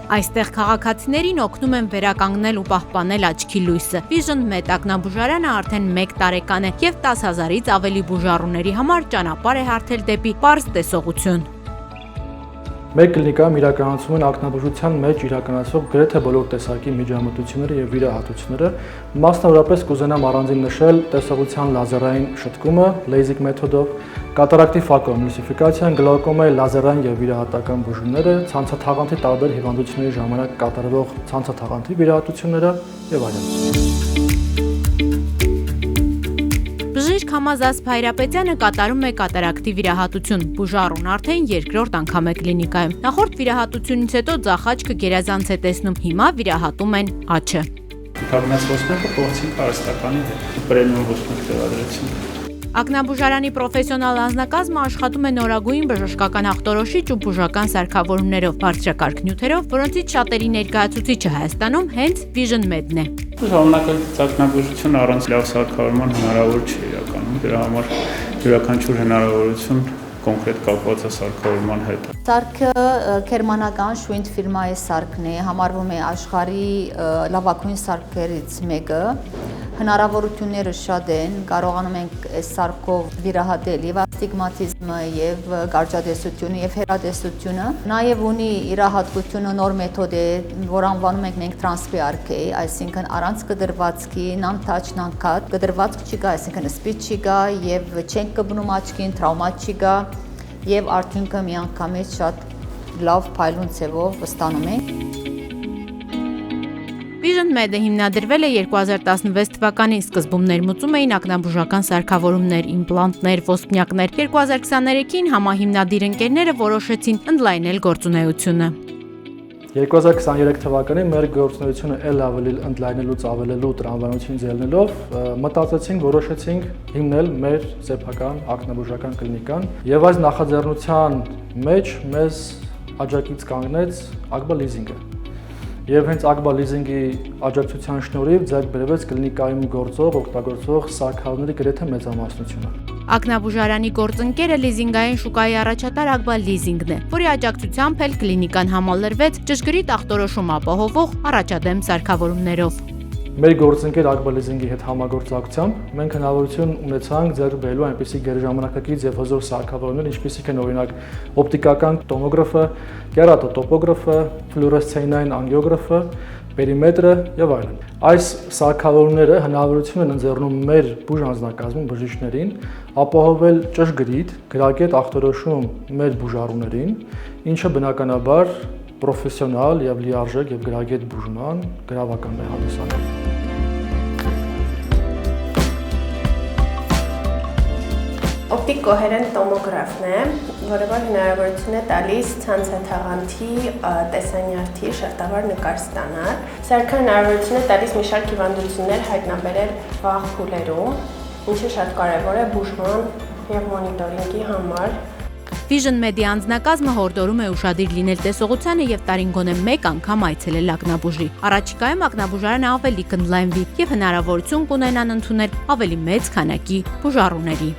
Այստեղ քաղաքացիներին օգնում են վերականգնել ու պահպանել աչքի լույսը։ Vision Med ակնաբուժարանը արդեն 1 տարեկան է եւ 10,000-ից ավելի բուժառուների համար ճանապարհ է հարթել դեպի պարզ տեսողություն։ Մեր կլինիկայում իրականացում են ակնաբուժության մեջ իրականացվող գրեթե բոլոր տեսակի միջամտությունները եւ վիրահատությունները, մասնավորապես կուզենամ առանձին նշել տեսողության լազերային շտկումը, LASIK մեթոդով, կատարակտի ֆակոեմուլսիֆիկացիան, գլոկոմայի լազերային եւ վիրահատական բուժումները, ցանցաթաղանթի տարբեր հիվանդությունների ժամանակ կատարվող ցանցաթաղանթի վիրահատությունները եւ այլն։ Բժիշկ Համազաս Փայրապետյանը կատարում է կատարակտի վիրահատություն, բուժառուն արդեն 2-րդ անգամ է կլինիկայում։ Նախորդ վիրահատությունից հետո ձախ աչքը գերազանց է տեսնում, հիմա վիրահատում են աջը։ Կանգնած ոսմեկը փոխեցինք արհեստականի հետ, պրեմիում ոսմեք տեղադրեցինք։ Ակնաբուժարանի պրոֆեսիոնալ անձնակազմը աշխատում է նորագույն բժշկական ախտորոշիչ ու բուժական սարքավորումներով, բարձրակարգ նյութերով, որոնցից շատերի ներկայացուցիչը Հայաստանում հենց Vision Med-ն է։ Ժամանակակից ակնաբուժություն առանց լավ սարքավորման հնարավոր չի իրականում, դրա համար յուրաքանչյուր հնարավորություն կոնկրետ կապված է սարքավորման հետ։ Սարքը գերմանական Schwind ֆիրմայի սարքն է, համարվում է աշխարհի լավագույն սարքերից մեկը։ Հնարավորությունները շատ են, կարողանում ենք այս սարքով վիրահատել եւ աստիգմատիզմը, եւ կարճատեսությունը, եւ հեռատեսությունը։ Նաեւ ունի իր հատկությունը նոր մեթոդ է, որ անվանում ենք մենք TransPRK, այսինքն առանց կդրվածքի, non-touch, non-cut, կդրվածք չի գա, այսինքն սպիդ չի գա եւ չենք կբնում աչքին, տրավմա չի գա եւ արդյունքը միանգամից շատ լավ փայլուն ձևով ստանում ենք։ Vision Med-ը հիմնադրվել է 2016 թվականին, սկզբում ներմուծում էին ակնաբուժական սարքավորումներ, իմպլանտներ, ոսպնյակներ։ 2023-ին համահիմնադիր ընկերները որոշեցին ընդլայնել գործունեությունը։ 2023 թվականին մեր գործունեությունը ել ավելի ընդլայնելուց ավելելու տրամաբանություն ելնելով մտածեցինք, որոշեցինք հիմնել մեր սեփական ակնաբուժական կլինիկան եւ այս նախաձեռնության մեջ մեզ աջակից կանգնեց Ակբա լիզինգը։ Եվ հենց Ակբա լիզինգի աջակցության շնորհիվ ձեռք բերվեց կլինիկայում օգտագործվող սարքավորումների գրեթե մեծամասնությունը։ Ակնաբուժարանի գործընկերը լիզինգային շուկայի առաջատար Ակբա լիզինգն է, որի աջակցությամբ էլ կլինիկան համալրվեց ճշգրիտ ախտորոշում ապահովող առաջադեմ սարքավորումներով։ Մեր գործընկեր Ակբա լիզինգի հետ համագործակցությամբ մենք հնարավորություն ունեցանք ձեռք բերելու այնպիսի գերժամանակակից եւ հզոր սարքավորումներ, ինչպիսիք են օրինակ օպտիկական տոմոգրաֆը, կերատոտոպոգրաֆը, ֆլուորեսցենտային անգիոգրաֆը, պերիմետրը եւ այլն։ Այս սարքավորումները հնարավորություն են ընձեռնում մեր բուժանձնակազմին բժիշկներին ապահովել ճշգրիտ գրագետ ախտորոշում մեր բուժառուներին, ինչը բնականաբար պրոֆեսիոնալ եւ լիարժեք եւ գրագետ բուժման գրավականն է հանդիսանում։ Օպտիկ կոհերենտ տոմոգրաֆն է, որը հնարավորություն է տալիս ցանցաթաղանթի տեսանյարդի շերտավոր նկար ստանալ։ Սարքը հնարավորություն է տալիս մի շարք հիվանդություններ հայտնաբերել վաղ փուլերում, ինչը շատ կարևոր է բուժման եւ մոնիտորինգի համար։ Vision Med-ի անձնակազմը հորդորում է ուշադիր լինել տեսողությանը եւ տարին գոնե 1 անգամ այցելել ակնաբուժի։ Առաջիկայում ակնաբուժարանը ավելի կընդլայնվի եւ հնարավորություն կունենան ընդունել ավելի մեծ քանակի բուժառուների։